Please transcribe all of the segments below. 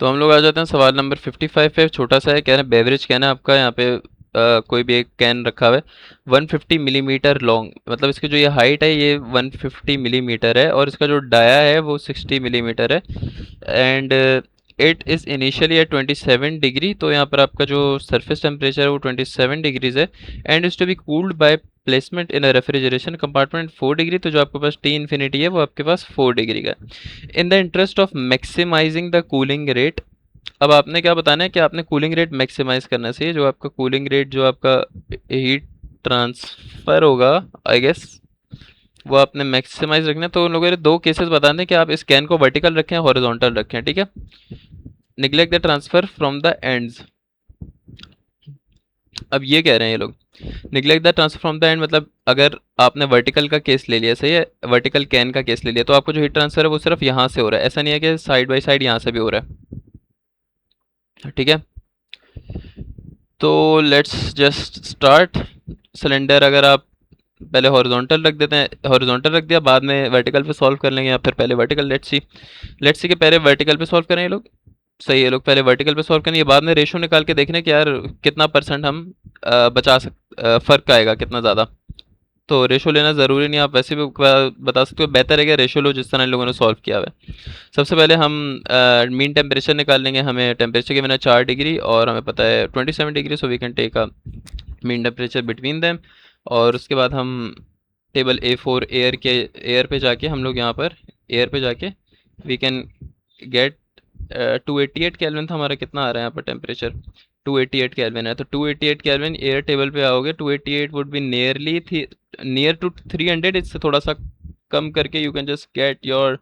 तो हम लोग आ जाते हैं सवाल नंबर 55 पे। छोटा सा है, कह रहे हैं बेवरेज कैन है आपका यहाँ पे। कोई भी एक कैन रखा हुआ है 150 मिलीमीटर लॉन्ग, मतलब इसकी जो ये हाइट है ये 150 मिलीमीटर है और इसका जो डाया है वो 60 मिलीमीटर है। And it is initially at 27 degree, तो यहाँ पर आपका जो सरफेस टेम्परेचर है वो 27 डिग्रीज है। And is to be cooled by placement in a refrigeration compartment 4 degree, तो जो आपके पास टी इन्फिनिटी है वो आपके पास 4 डिग्री का है। In the interest of maximising the cooling rate, अब आपने क्या बताना है कि आपने कूलिंग रेट मैक्सिमाइज करना चाहिए। जो आपका कूलिंग रेट, जो आपका हीट ट्रांसफ़र होगा आई गेस, वो आपने मैक्सिमाइज रखना है। तो उन लोगों ने दो केसेस बताने हैं कि आप इस कैन को वर्टिकल रखें हॉरिजॉन्टल रखें, ठीक है। Neglect the transfer from the ends. अब ये कह रहे हैं ये लोग neglect the transfer from the end, मतलब अगर आपने वर्टिकल का केस ले लिया, सही है, वर्टिकल कैन का केस ले लिया, तो आपको जो हीट ट्रांसफर है वो सिर्फ यहाँ से हो रहा है। ऐसा नहीं है कि साइड बाई साइड यहाँ से भी हो रहा है, ठीक है। तो लेट्स जस्ट स्टार्ट। सिलेंडर अगर आप पहले हॉरिजॉन्टल रख देते हैं, हॉरिजॉन्टल रख दिया, बाद में वर्टिकल पे सॉल्व कर लेंगे, या फिर पहले वर्टिकल। लेट्स सी के पहले वर्टिकल पे सॉल्व करें ये लोग। सही है, लोग पहले वर्टिकल पे सॉल्व करेंगे, बाद में रेशो निकाल के देखने कि यार कितना परसेंट हम फ़र्क आएगा कितना ज़्यादा। तो रेशो लेना ज़रूरी नहीं, आप वैसे भी बता सकते हो, बेहतर है कि रेशो लो जिस तरह इन लोगों ने सॉल्व किया हुआ है। सबसे पहले हम मीन टेम्परेचर निकाल लेंगे। हमें टेम्परेचर के बिना 4 डिग्री और हमें पता है 27 degree, so we can take a mean temperature between them. और उसके बाद हम टेबल A4 एयर पे जाके हम लोग यहाँ पर एयर पे जाके वी कैन गेट 288 केल्विन था हमारा। कितना आ रहा है यहाँ पर टेम्परेचर? 288 केल्विन है, तो 288 केल्विन एयर टेबल पे आओगे, 288 would be nearly near to 300। इससे थोड़ा सा कम करके you can just get your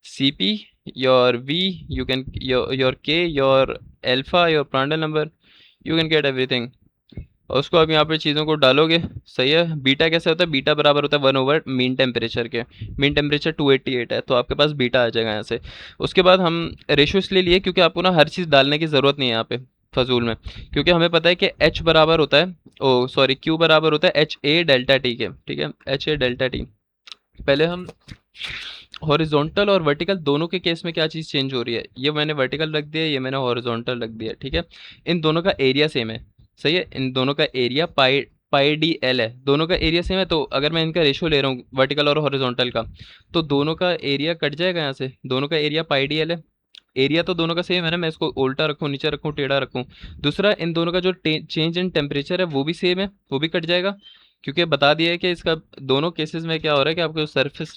CP, your V, you can your K, your alpha, your Prandtl number, you can get everything। और उसको आप यहाँ पे चीज़ों को डालोगे, सही है। बीटा कैसे होता है? बीटा बराबर होता है 1 ओवर मीन टेम्परेचर के। मीन टेम्परेचर 288 है, तो आपके पास बीटा आ जाएगा यहाँ से। उसके बाद हम रेशो इसलिए लिए क्योंकि आपको ना हर चीज़ डालने की ज़रूरत नहीं है यहाँ पे फजूल में, क्योंकि हमें पता है कि H बराबर होता है, ओ सॉरी, Q बराबर होता है HA डेल्टा टी के, ठीक है, HA डेल्टा टी। पहले हम हॉरिजॉन्टल और वर्टिकल दोनों के केस में क्या चीज़ चेंज हो रही है, ये मैंने वर्टिकल रख दिया, ये मैंने हॉरिजॉन्टल रख दिया, ठीक है। इन दोनों का एरिया सेम है, सही है। इन दोनों का एरिया पाई पाई डी एल है, दोनों का एरिया सेम है। तो अगर मैं इनका रेशो ले रहा हूँ वर्टिकल और हॉरिजॉन्टल का, तो दोनों का एरिया कट जाएगा यहाँ से। दोनों का एरिया पाई डी एल है, एरिया तो दोनों का सेम है ना। मैं इसको उल्टा रखूँ, नीचे रखूँ, टेढ़ा रखूँ। दूसरा, इन दोनों का जो चेंज इन टेम्परेचर है वो भी सेम है, वो भी कट जाएगा, क्योंकि बता दिया है कि इसका दोनों केसेस में क्या हो रहा है कि आपको सरफेस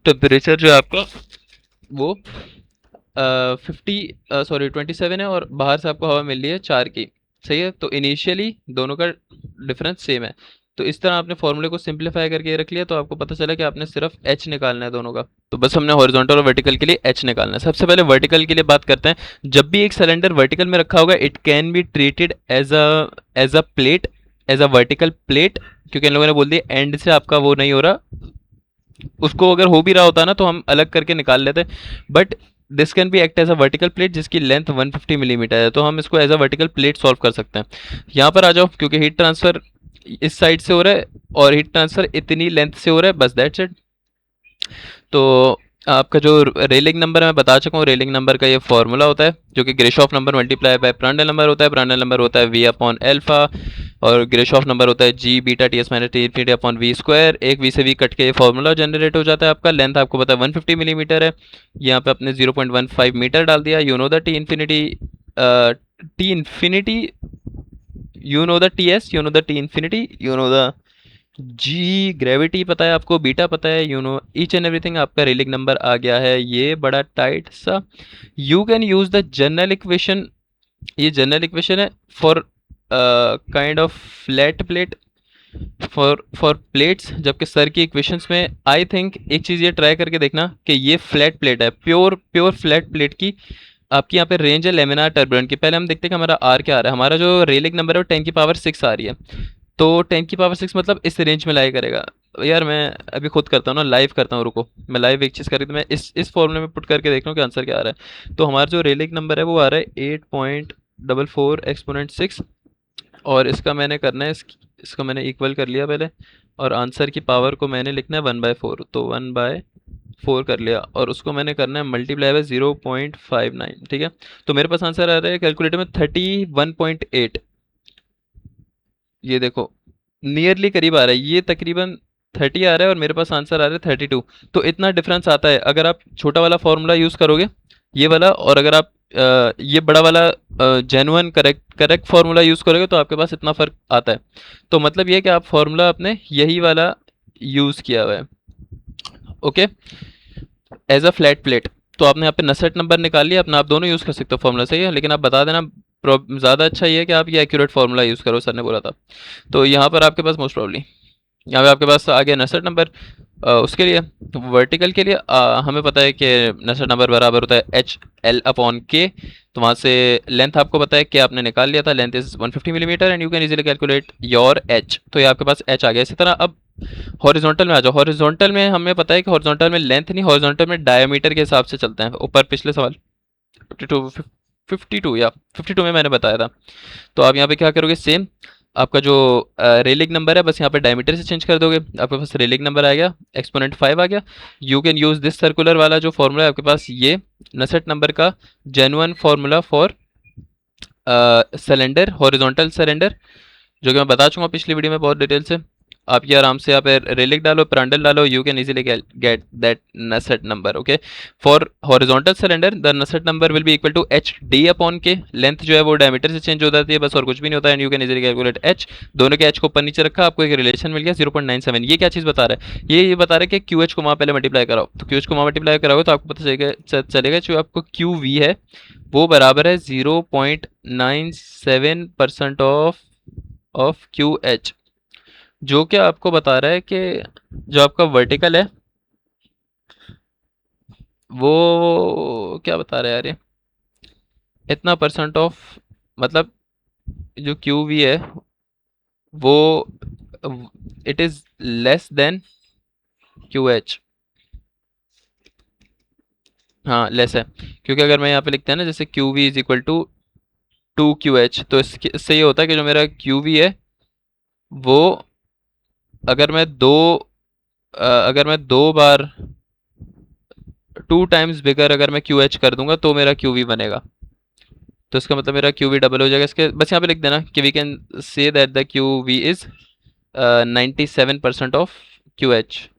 टेम्परेचर जो है आपका वो 50 सॉरी 27 है, और बाहर से आपको हवा मिल रही है 4 की, सही है। तो इनिशियली दोनों का डिफरेंस सेम है। तो इस तरह आपने फॉर्मूले को सिंप्लीफाई करके ये रख लिया, तो आपको पता चला कि आपने सिर्फ H निकालना है दोनों का। तो बस हमने हॉरिजॉन्टल और वर्टिकल के लिए H निकालना है। सबसे पहले वर्टिकल के लिए बात करते हैं। जब भी एक सिलेंडर वर्टिकल में रखा होगा, it can be treated as a plate, as a vertical plate, क्योंकि इन लोगों ने बोल दिया एंड से आपका वो नहीं हो रहा। उसको अगर हो भी रहा होता ना तो हम अलग करके निकाल लेते, but this can be act as a vertical plate जिसकी लेंथ 150 मिलीमीटर है, तो हम इसको as a vertical plate solve कर सकते हैं। यहाँ पर आ जाओ, क्योंकि हीट ट्रांसफर इस साइड से हो रहा है और हीट ट्रांसफर इतनी लेंथ से हो रहा है, बस दैट्स इट। तो आपका जो रेलिंग नंबर है मैं बता चुका हूँ। रेलिंग नंबर का ये फॉर्मूला होता है जो कि Grashof number multiply by Prandtl number होता है। प्रांडल नंबर होता है V अपॉन एल्फा, और ग्रेशॉफ नंबर होता है G beta T S minus T infinity upon V square. एक V से V कट के ये फॉर्मूला जनरेट हो जाता है आपका। लेंथ आपको पता है 150 मिलीमीटर है, यहाँ पे आपने 0.15 मीटर डाल दिया। You know the T infinity, you know the T S, you know the T infinity, you know the G gravity पता है आपको, बीटा पता है, you know each and everything. आपका रेलिंग नंबर आ गया है, ये बड़ा टाइट सा। You can use the general equation, ये जनरल इक्वेशन है for kind of flat plate, for plates, जबकि सर की इक्वेशंस में आई थिंक एक चीज़ ये ट्राई करके देखना कि ये फ्लैट प्लेट है, प्योर प्योर फ्लैट प्लेट की आपकी यहाँ पे रेंज है लेमिनार टर्बुलेंट की। पहले हम देखते हैं कि हमारा आर क्या आ रहा है। हमारा जो रेलिंग नंबर है वो 10 की पावर 6 आ रही है, तो 10 की पावर 6 मतलब इस रेंज में लाई करेगा। यार मैं अभी खुद करता हूँ ना, लाइव करता हूँ, रुको मैं लाइव एक चीज़ करी तो मैं इस फॉर्मूले में पुट करके देख रहा हूँ कि आंसर क्या आ रहा है। तो हमारा जो रेलिंग नंबर है वो आ रहा है 8.44 एक्सपोनेंट 6, और इसका मैंने करना है इसका मैंने इक्वल कर लिया पहले, और आंसर की पावर को मैंने लिखना है 1/4, तो 1/4 4 कर लिया और उसको मैंने करना है मल्टीप्लाई बाय 0.59, ठीक है। तो मेरे पास आंसर आ रहा है कैलकुलेटर में 31.8। ये देखो नियरली करीब आ रहा है, ये तकरीबन 30 आ रहा है और मेरे पास आंसर आ रहा है 32। तो इतना डिफरेंस आता है अगर आप छोटा वाला फॉर्मूला यूज़ करोगे, ये वाला, और अगर आप ये बड़ा वाला genuine correct correct formula use करोगे तो आपके पास इतना फ़र्क आता है। तो मतलब ये है कि आप फार्मूला आपने यही वाला यूज़ किया हुआ है, okay, as a flat plate. तो आपने यहाँ पे नसेट नंबर निकाल लिया अपना, आप दोनों यूज़ कर सकते हो फार्मूला, सही है, लेकिन आप बता देना ज़्यादा अच्छा ये है कि आप ये एक्यूरेट फार्मूला यूज़ करो, सर ने बोला था। तो यहाँ पर आपके पास मोस्ट प्रॉब्ली यहाँ पे आपके पास आ गया नसेट नंबर। उसके लिए वर्टिकल के लिए हमें पता है कि नसेट नंबर बराबर होता है एच एल अपॉन के। तो वहाँ से लेंथ आपको पता है कि आपने निकाल लिया था, length is 150 millimetre and you can easily calculate your H. तो ये आपके पास एच आ गया। इसी तरह अब हॉरिजॉन्टल में आ जाओ। हॉरिजॉन्टल में हमें पता है कि हॉरिजॉन्टल में लेंथ नहीं, हॉरिजॉन्टल में डायमीटर के हिसाब से चलते हैं। ऊपर पिछले सवाल 52 52 या 52 में मैंने बताया था। तो आप यहाँ पे क्या करोगे, सेम आपका जो रेलिंग नंबर है बस यहाँ पे डायमीटर से चेंज कर दोगे, आपके पास रेलिंग नंबर आ गया, एक्सपोनेंट 5 आ गया। You can use this circular वाला जो फॉर्मूला है आपके पास, ये नसेट नंबर का genuine formula for cylinder, horizontal cylinder, जो कि मैं बता चुका हूँ पिछली वीडियो में बहुत डिटेल से। आप ये आराम से यहाँ पे रेलिक डालो, प्रांडल डालो, you can easily get that Nusselt number, okay. For horizontal cylinder the Nusselt number will be equal to H D upon K. Length जो है वो डायमीटर से चेंज हो जाती है बस, और कुछ भी नहीं होता है। And you can easily calculate H. दोनों के एच को ऊपर नीचे रखा, आपको एक रिलेशन मिल गया 0.97। ये क्या चीज़ बता रहा है, ये बता रहा है कि क्यू एच को वहाँ पहले मल्टीप्लाई कराओ। तो क्यू एच को वहाँ मल्टीप्लाई कराओगे तो आपको पता चलेगा जो आपको क्यू वी है वो बराबर है 0.97% ऑफ क्यू एच, जो कि आपको बता रहा है कि जो आपका वर्टिकल है वो क्या बता रहा है यार, ये इतना परसेंट ऑफ, मतलब जो क्यू वी है वो it is less than Q H. हाँ लेस है, क्योंकि अगर मैं यहाँ पे लिखते हैं ना जैसे Q V is equal to 2 QH, तो इससे ये होता है कि जो मेरा क्यू वी है वो अगर मैं दो बार 2 टाइम्स बिगर अगर मैं क्यू एच कर दूंगा तो मेरा क्यू वी बनेगा। तो इसका मतलब मेरा क्यू वी डबल हो जाएगा। इसके बस यहाँ पे लिख देना कि we can say that the Q V is 97% of Q H.